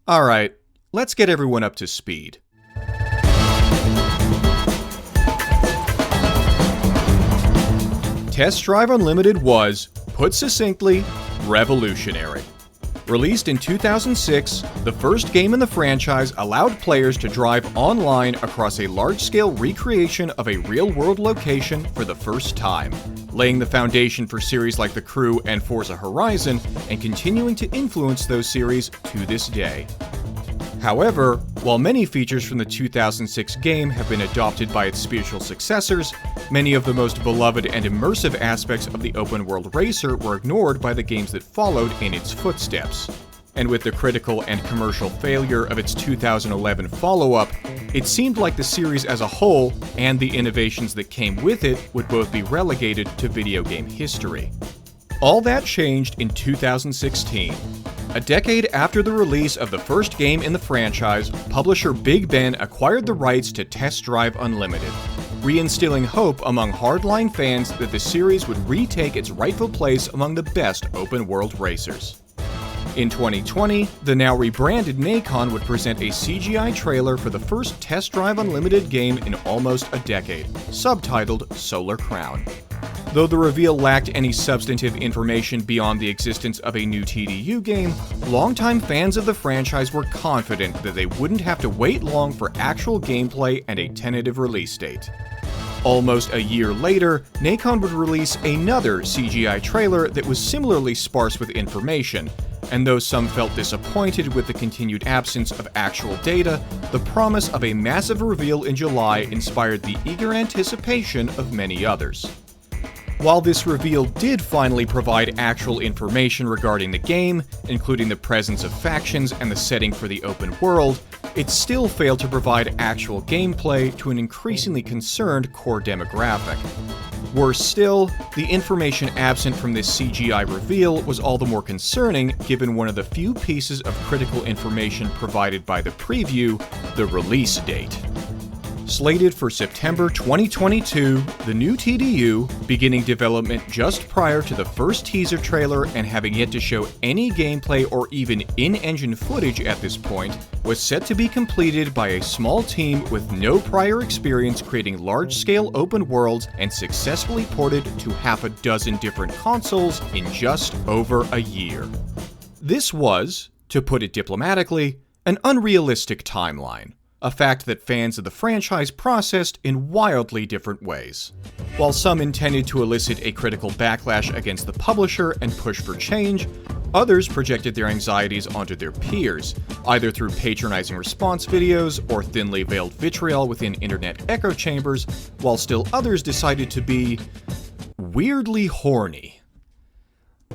Alright, let's get everyone up to speed. Test Drive Unlimited was, put succinctly, revolutionary. Released in 2006, the first game in the franchise allowed players to drive online across a large-scale recreation of a real-world location for the first time, laying the foundation for series like The Crew and Forza Horizon, and continuing to influence those series to this day. However, while many features from the 2006 game have been adopted by its spiritual successors, many of the most beloved and immersive aspects of the open-world racer were ignored by the games that followed in its footsteps. And with the critical and commercial failure of its 2011 follow-up, it seemed like the series as a whole, and the innovations that came with it, would both be relegated to video game history. All that changed in 2016. A decade after the release of the first game in the franchise, publisher Big Ben acquired the rights to Test Drive Unlimited, reinstilling hope among hardline fans that the series would retake its rightful place among the best open-world racers. In 2020, the now rebranded Nacon would present a CGI trailer for the first Test Drive Unlimited game in almost a decade, subtitled Solar Crown. Though the reveal lacked any substantive information beyond the existence of a new TDU game, longtime fans of the franchise were confident that they wouldn't have to wait long for actual gameplay and a tentative release date. Almost a year later, Nacon would release another CGI trailer that was similarly sparse with information, and though some felt disappointed with the continued absence of actual data, the promise of a massive reveal in July inspired the eager anticipation of many others. While this reveal did finally provide actual information regarding the game, including the presence of factions and the setting for the open world, it still failed to provide actual gameplay to an increasingly concerned core demographic. Worse still, the information absent from this CGI reveal was all the more concerning given one of the few pieces of critical information provided by the preview, the release date. Slated for September 2022, the new TDU, beginning development just prior to the first teaser trailer and having yet to show any gameplay or even in-engine footage at this point, was set to be completed by a small team with no prior experience creating large-scale open worlds and successfully ported to half a dozen different consoles in just over a year. This was, to put it diplomatically, an unrealistic timeline. A fact that fans of the franchise processed in wildly different ways. While some intended to elicit a critical backlash against the publisher and push for change, others projected their anxieties onto their peers, either through patronizing response videos or thinly veiled vitriol within internet echo chambers, while still others decided to be weirdly horny.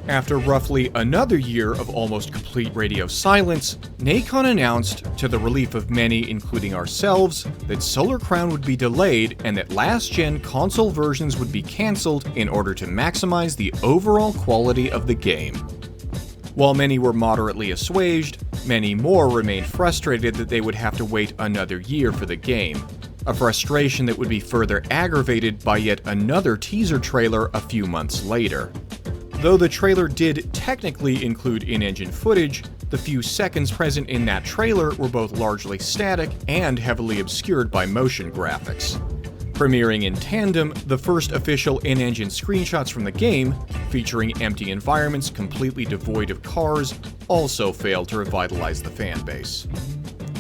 After roughly another year of almost complete radio silence, Nacon announced, to the relief of many including ourselves, that Solar Crown would be delayed and that last-gen console versions would be cancelled in order to maximize the overall quality of the game. While many were moderately assuaged, many more remained frustrated that they would have to wait another year for the game, a frustration that would be further aggravated by yet another teaser trailer a few months later. Though the trailer did technically include in-engine footage, the few seconds present in that trailer were both largely static and heavily obscured by motion graphics. Premiering in tandem, the first official in-engine screenshots from the game, featuring empty environments completely devoid of cars, also failed to revitalize the fanbase.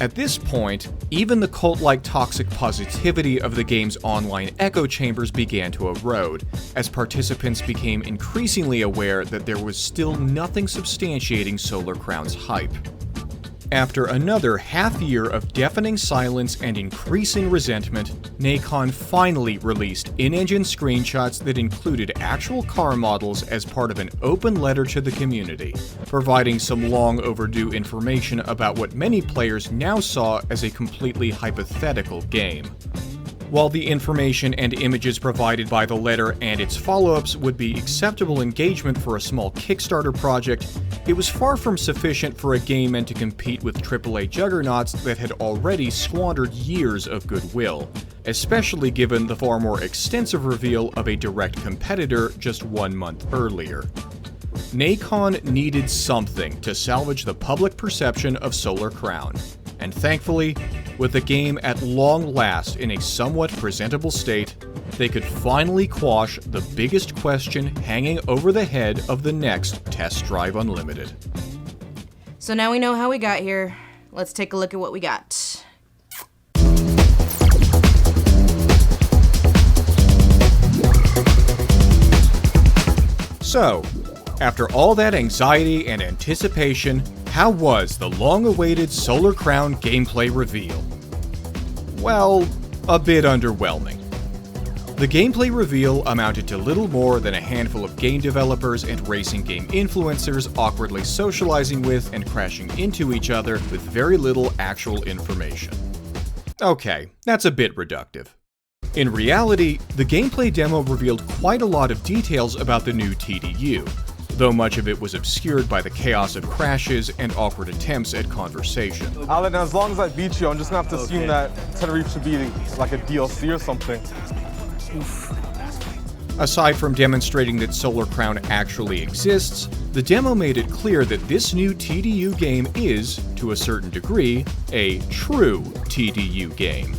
At this point, even the cult-like toxic positivity of the game's online echo chambers began to erode, as participants became increasingly aware that there was still nothing substantiating Solar Crown's hype. After another half-year of deafening silence and increasing resentment, Nacon finally released in-engine screenshots that included actual car models as part of an open letter to the community, providing some long-overdue information about what many players now saw as a completely hypothetical game. While the information and images provided by the letter and its follow-ups would be acceptable engagement for a small Kickstarter project, it was far from sufficient for a game meant to compete with AAA juggernauts that had already squandered years of goodwill, especially given the far more extensive reveal of a direct competitor just 1 month earlier. Nacon needed something to salvage the public perception of Solar Crown, and thankfully, with the game at long last in a somewhat presentable state, they could finally quash the biggest question hanging over the head of the next Test Drive Unlimited. So now we know how we got here. Let's take a look at what we got. So, after all that anxiety and anticipation, how was the long-awaited Solar Crown gameplay reveal? Well, a bit underwhelming. The gameplay reveal amounted to little more than a handful of game developers and racing game influencers awkwardly socializing with and crashing into each other with very little actual information. Okay, that's a bit reductive. In reality, the gameplay demo revealed quite a lot of details about the new TDU, though much of it was obscured by the chaos of crashes and awkward attempts at conversation. Alan, as long as I beat you, I'm just gonna have to assume that Tenerife should be like a DLC or something. Aside from demonstrating that Solar Crown actually exists, the demo made it clear that this new TDU game is, to a certain degree, a true TDU game.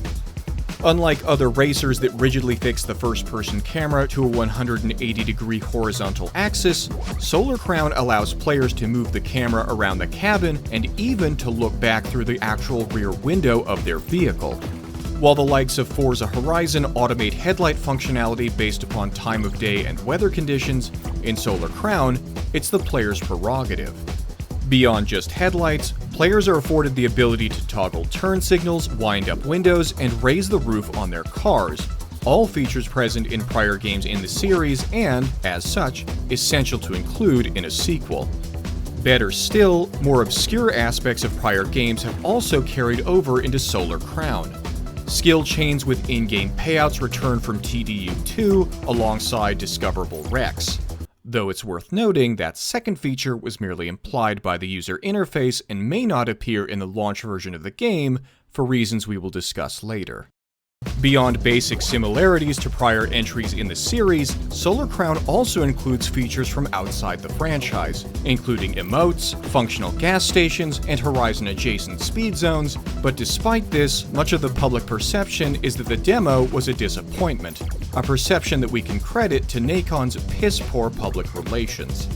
Unlike other racers that rigidly fix the first-person camera to a 180-degree horizontal axis, Solar Crown allows players to move the camera around the cabin and even to look back through the actual rear window of their vehicle. While the likes of Forza Horizon automate headlight functionality based upon time of day and weather conditions, in Solar Crown, it's the player's prerogative. Beyond just headlights, players are afforded the ability to toggle turn signals, wind up windows, and raise the roof on their cars, all features present in prior games in the series and, as such, essential to include in a sequel. Better still, more obscure aspects of prior games have also carried over into Solar Crown. Skill chains with in-game payouts return from TDU2 alongside discoverable wrecks. Though it's worth noting that second feature was merely implied by the user interface and may not appear in the launch version of the game for reasons we will discuss later. Beyond basic similarities to prior entries in the series, Solar Crown also includes features from outside the franchise, including emotes, functional gas stations, and Horizon-adjacent speed zones, but despite this, much of the public perception is that the demo was a disappointment, a perception that we can credit to Nacon's piss-poor public relations.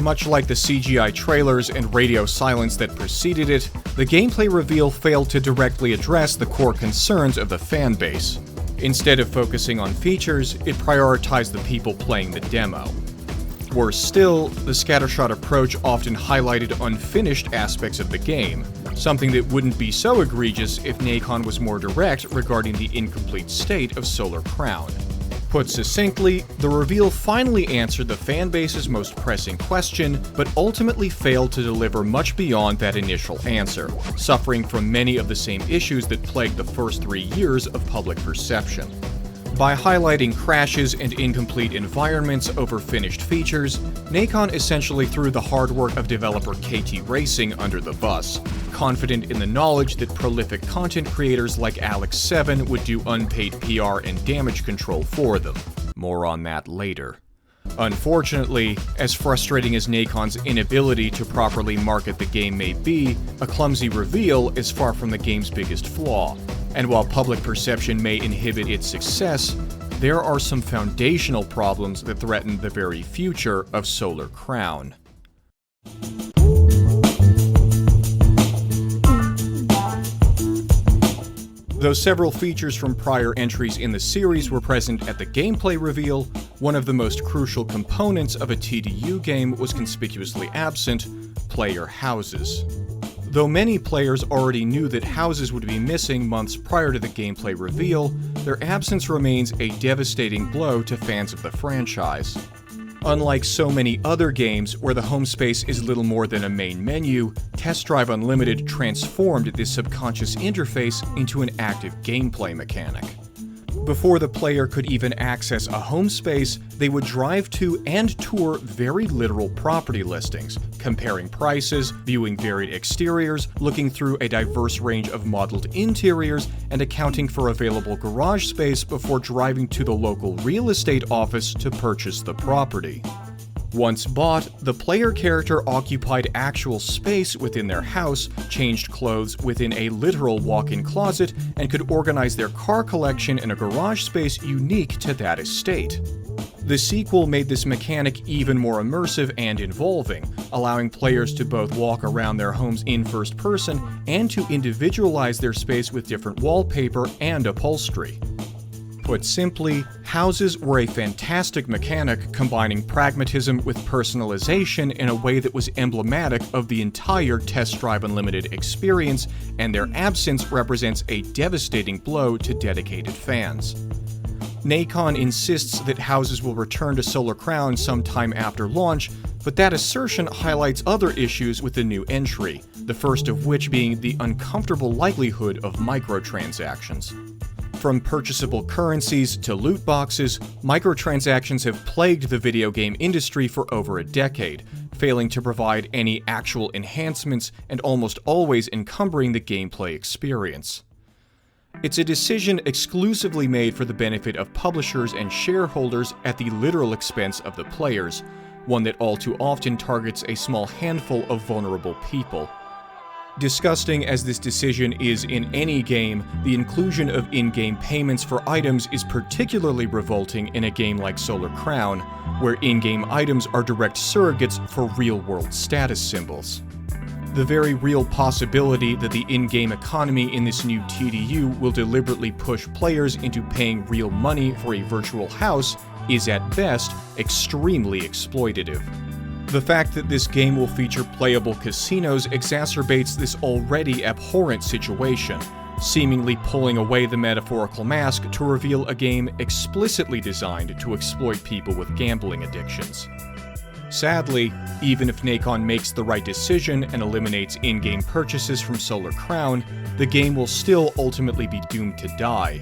Much like the CGI trailers and radio silence that preceded it, the gameplay reveal failed to directly address the core concerns of the fanbase. Instead of focusing on features, it prioritized the people playing the demo. Worse still, the scattershot approach often highlighted unfinished aspects of the game, something that wouldn't be so egregious if Nacon was more direct regarding the incomplete state of Solar Crown. Put succinctly, the reveal finally answered the fanbase's most pressing question, but ultimately failed to deliver much beyond that initial answer, suffering from many of the same issues that plagued the first 3 years of public perception. By highlighting crashes and incomplete environments over finished features, Nacon essentially threw the hard work of developer KT Racing under the bus, confident in the knowledge that prolific content creators like alexvii would do unpaid PR and damage control for them. More on that later. Unfortunately, as frustrating as Nacon's inability to properly market the game may be, a clumsy reveal is far from the game's biggest flaw. And while public perception may inhibit its success, there are some foundational problems that threaten the very future of Solar Crown. Though several features from prior entries in the series were present at the gameplay reveal, one of the most crucial components of a TDU game was conspicuously absent: player houses. Though many players already knew that houses would be missing months prior to the gameplay reveal, their absence remains a devastating blow to fans of the franchise. Unlike so many other games where the home space is little more than a main menu, Test Drive Unlimited transformed this subconscious interface into an active gameplay mechanic. Before the player could even access a home space, they would drive to and tour very literal property listings, comparing prices, viewing varied exteriors, looking through a diverse range of modeled interiors, and accounting for available garage space before driving to the local real estate office to purchase the property. Once bought, the player character occupied actual space within their house, changed clothes within a literal walk-in closet, and could organize their car collection in a garage space unique to that estate. The sequel made this mechanic even more immersive and involving, allowing players to both walk around their homes in first person and to individualize their space with different wallpaper and upholstery. Put simply, houses were a fantastic mechanic combining pragmatism with personalization in a way that was emblematic of the entire Test Drive Unlimited experience, and their absence represents a devastating blow to dedicated fans. Nacon insists that houses will return to Solar Crown sometime after launch, but that assertion highlights other issues with the new entry, the first of which being the uncomfortable likelihood of microtransactions. From purchasable currencies to loot boxes, microtransactions have plagued the video game industry for over a decade, failing to provide any actual enhancements and almost always encumbering the gameplay experience. It's a decision exclusively made for the benefit of publishers and shareholders at the literal expense of the players, one that all too often targets a small handful of vulnerable people. Disgusting as this decision is in any game, the inclusion of in-game payments for items is particularly revolting in a game like Solar Crown, where in-game items are direct surrogates for real-world status symbols. The very real possibility that the in-game economy in this new TDU will deliberately push players into paying real money for a virtual house is at best extremely exploitative. The fact that this game will feature playable casinos exacerbates this already abhorrent situation, seemingly pulling away the metaphorical mask to reveal a game explicitly designed to exploit people with gambling addictions. Sadly, even if Nacon makes the right decision and eliminates in-game purchases from Solar Crown, the game will still ultimately be doomed to die.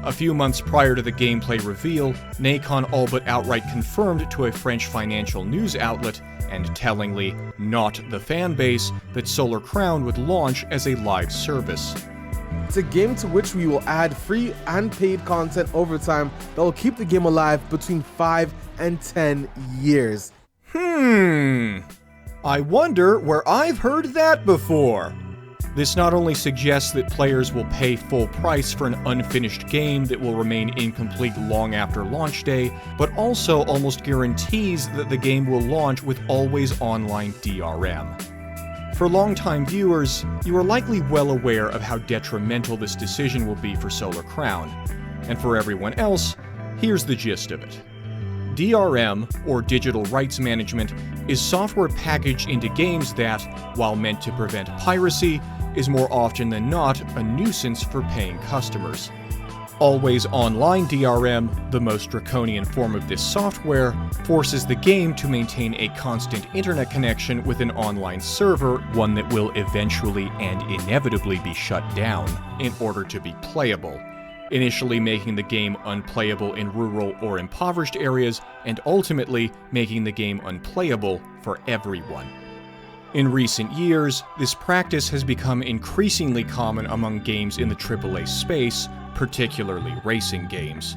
A few months prior to the gameplay reveal, Nacon all but outright confirmed to a French financial news outlet, and tellingly not the fanbase, that Solar Crown would launch as a live service. It's a game to which we will add free and paid content over time that will keep the game alive between 5 and 10 years. I wonder where I've heard that before. This not only suggests that players will pay full price for an unfinished game that will remain incomplete long after launch day, but also almost guarantees that the game will launch with always online DRM. For longtime viewers, you are likely well aware of how detrimental this decision will be for Solar Crown, and for everyone else, here's the gist of it. DRM, or Digital Rights Management, is software packaged into games that, while meant to prevent piracy, is more often than not a nuisance for paying customers. Always online DRM, the most draconian form of this software, forces the game to maintain a constant internet connection with an online server, one that will eventually and inevitably be shut down, in order to be playable, initially making the game unplayable in rural or impoverished areas, and ultimately making the game unplayable for everyone. In recent years, this practice has become increasingly common among games in the AAA space, particularly racing games.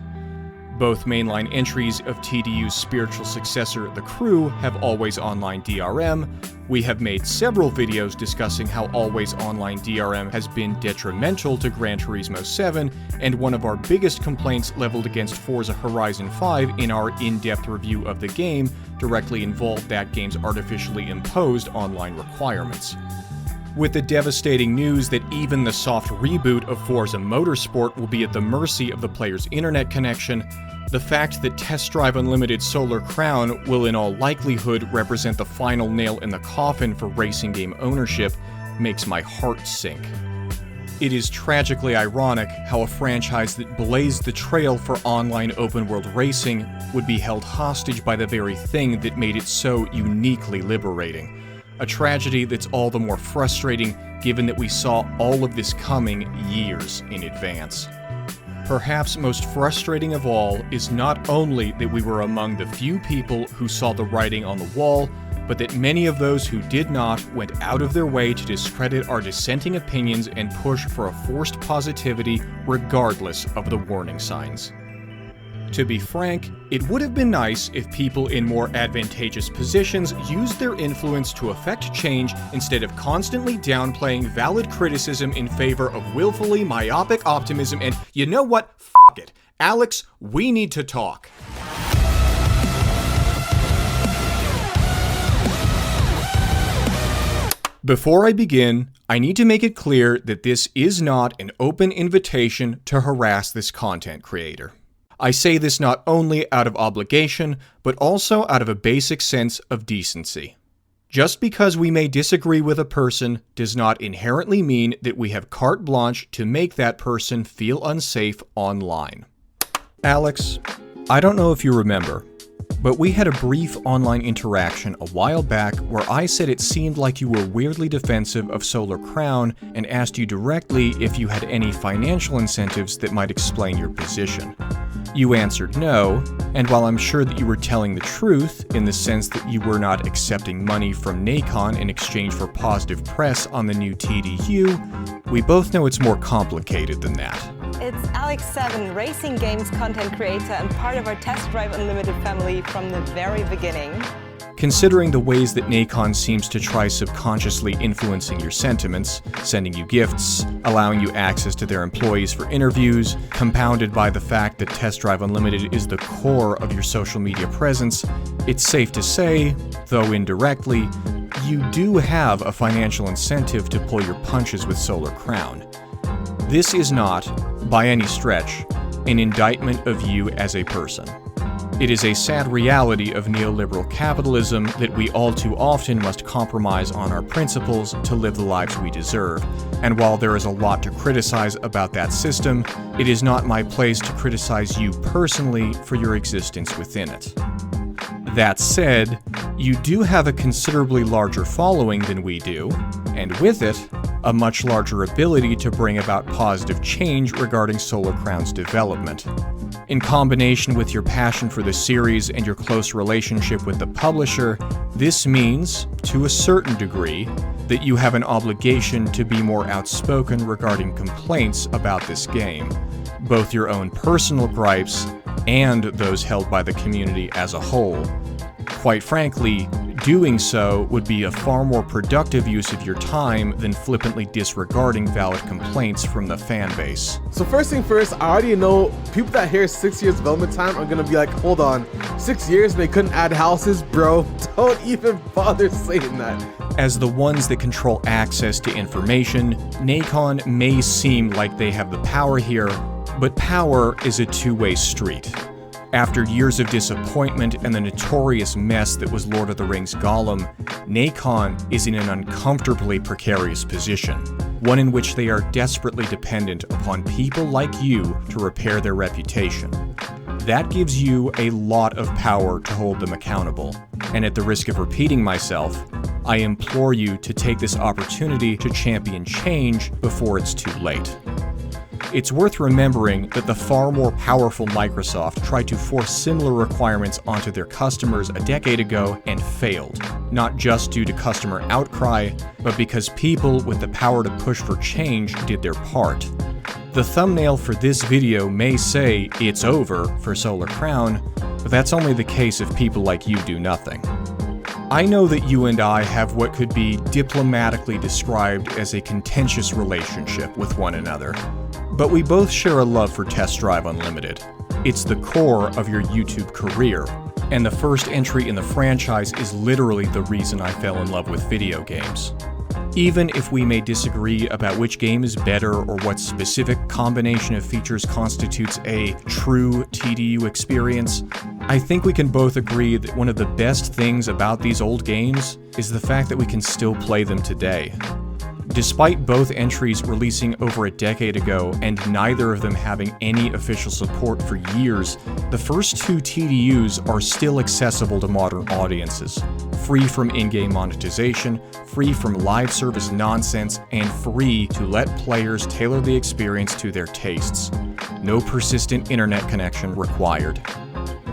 Both mainline entries of TDU's spiritual successor, The Crew, have always online DRM. We have made several videos discussing how always online DRM has been detrimental to Gran Turismo 7, and one of our biggest complaints leveled against Forza Horizon 5 in our in-depth review of the game directly involved that game's artificially imposed online requirements. With the devastating news that even the soft reboot of Forza Motorsport will be at the mercy of the player's internet connection, the fact that Test Drive Unlimited Solar Crown will in all likelihood represent the final nail in the coffin for racing game ownership makes my heart sink. It is tragically ironic how a franchise that blazed the trail for online open-world racing would be held hostage by the very thing that made it so uniquely liberating. A tragedy that's all the more frustrating given that we saw all of this coming years in advance. Perhaps most frustrating of all is not only that we were among the few people who saw the writing on the wall, but that many of those who did not went out of their way to discredit our dissenting opinions and push for a forced positivity regardless of the warning signs. To be frank, it would have been nice if people in more advantageous positions used their influence to affect change instead of constantly downplaying valid criticism in favor of willfully myopic optimism and, you know what? F*** it. Alex, we need to talk. Before I begin, I need to make it clear that this is not an open invitation to harass this content creator. I say this not only out of obligation, but also out of a basic sense of decency. Just because we may disagree with a person does not inherently mean that we have carte blanche to make that person feel unsafe online. Alex, I don't know if you remember, but we had a brief online interaction a while back where I said it seemed like you were weirdly defensive of Solar Crown and asked you directly if you had any financial incentives that might explain your position. You answered no, and while I'm sure that you were telling the truth in the sense that you were not accepting money from Nacon in exchange for positive press on the new TDU, we both know it's more complicated than that. It's alexvii, racing games content creator and part of our Test Drive Unlimited family from the very beginning. Considering the ways that Nacon seems to try subconsciously influencing your sentiments, sending you gifts, allowing you access to their employees for interviews, compounded by the fact that Test Drive Unlimited is the core of your social media presence, it's safe to say, though indirectly, you do have a financial incentive to pull your punches with Solar Crown. This is not, by any stretch, an indictment of you as a person. It is a sad reality of neoliberal capitalism that we all too often must compromise on our principles to live the lives we deserve. And while there is a lot to criticize about that system, it is not my place to criticize you personally for your existence within it. That said, you do have a considerably larger following than we do, and with it, a much larger ability to bring about positive change regarding Solar Crown's development. In combination with your passion for the series and your close relationship with the publisher, this means, to a certain degree, that you have an obligation to be more outspoken regarding complaints about this game, both your own personal gripes and those held by the community as a whole. Quite frankly, doing so would be a far more productive use of your time than flippantly disregarding valid complaints from the fan base. So first thing first, I already know people that hear 6 years development time are gonna be like, hold on, 6 years and they couldn't add houses? Bro, don't even bother saying that. As the ones that control access to information, Nacon may seem like they have the power here, but power is a two-way street. After years of disappointment and the notorious mess that was Lord of the Rings Gollum, Nacon is in an uncomfortably precarious position, one in which they are desperately dependent upon people like you to repair their reputation. That gives you a lot of power to hold them accountable, and at the risk of repeating myself, I implore you to take this opportunity to champion change before it's too late. It's worth remembering that the far more powerful Microsoft tried to force similar requirements onto their customers a decade ago and failed, not just due to customer outcry, but because people with the power to push for change did their part. The thumbnail for this video may say it's over for Solar Crown, but that's only the case if people like you do nothing. I know that you and I have what could be diplomatically described as a contentious relationship with one another. But we both share a love for Test Drive Unlimited. It's the core of your YouTube career, and the first entry in the franchise is literally the reason I fell in love with video games. Even if we may disagree about which game is better or what specific combination of features constitutes a true TDU experience, I think we can both agree that one of the best things about these old games is the fact that we can still play them today. Despite both entries releasing over a decade ago and neither of them having any official support for years, the first two TDUs are still accessible to modern audiences, free from in-game monetization, free from live service nonsense, and free to let players tailor the experience to their tastes. No persistent internet connection required.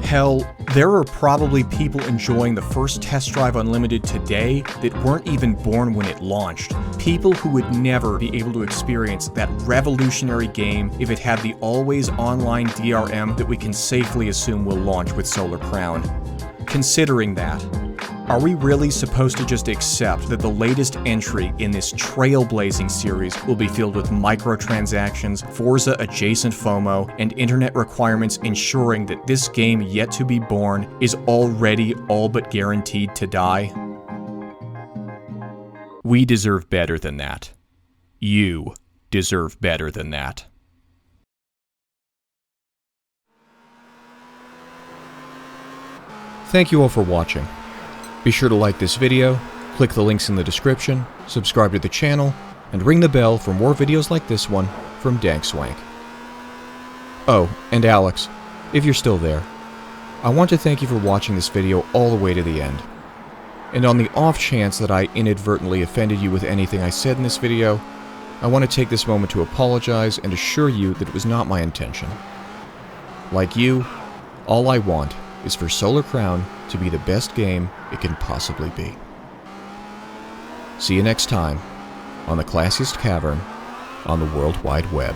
Hell, There are probably people enjoying the first Test Drive Unlimited today that weren't even born when it launched. People who would never be able to experience that revolutionary game if it had the always online DRM that we can safely assume will launch with Solar Crown. Considering that, are we really supposed to just accept that the latest entry in this trailblazing series will be filled with microtransactions, Forza-adjacent FOMO, and internet requirements ensuring that this game yet to be born is already all but guaranteed to die? We deserve better than that. You deserve better than that. Thank you all for watching. Be sure to like this video, click the links in the description, subscribe to the channel, and ring the bell for more videos like this one from Dank Swank. Oh, and Alex, if you're still there, I want to thank you for watching this video all the way to the end. And on the off chance that I inadvertently offended you with anything I said in this video, I want to take this moment to apologize and assure you that it was not my intention. Like you, all I want is for Solar Crown to be the best game it can possibly be. See you next time on the classiest cavern on the World Wide Web.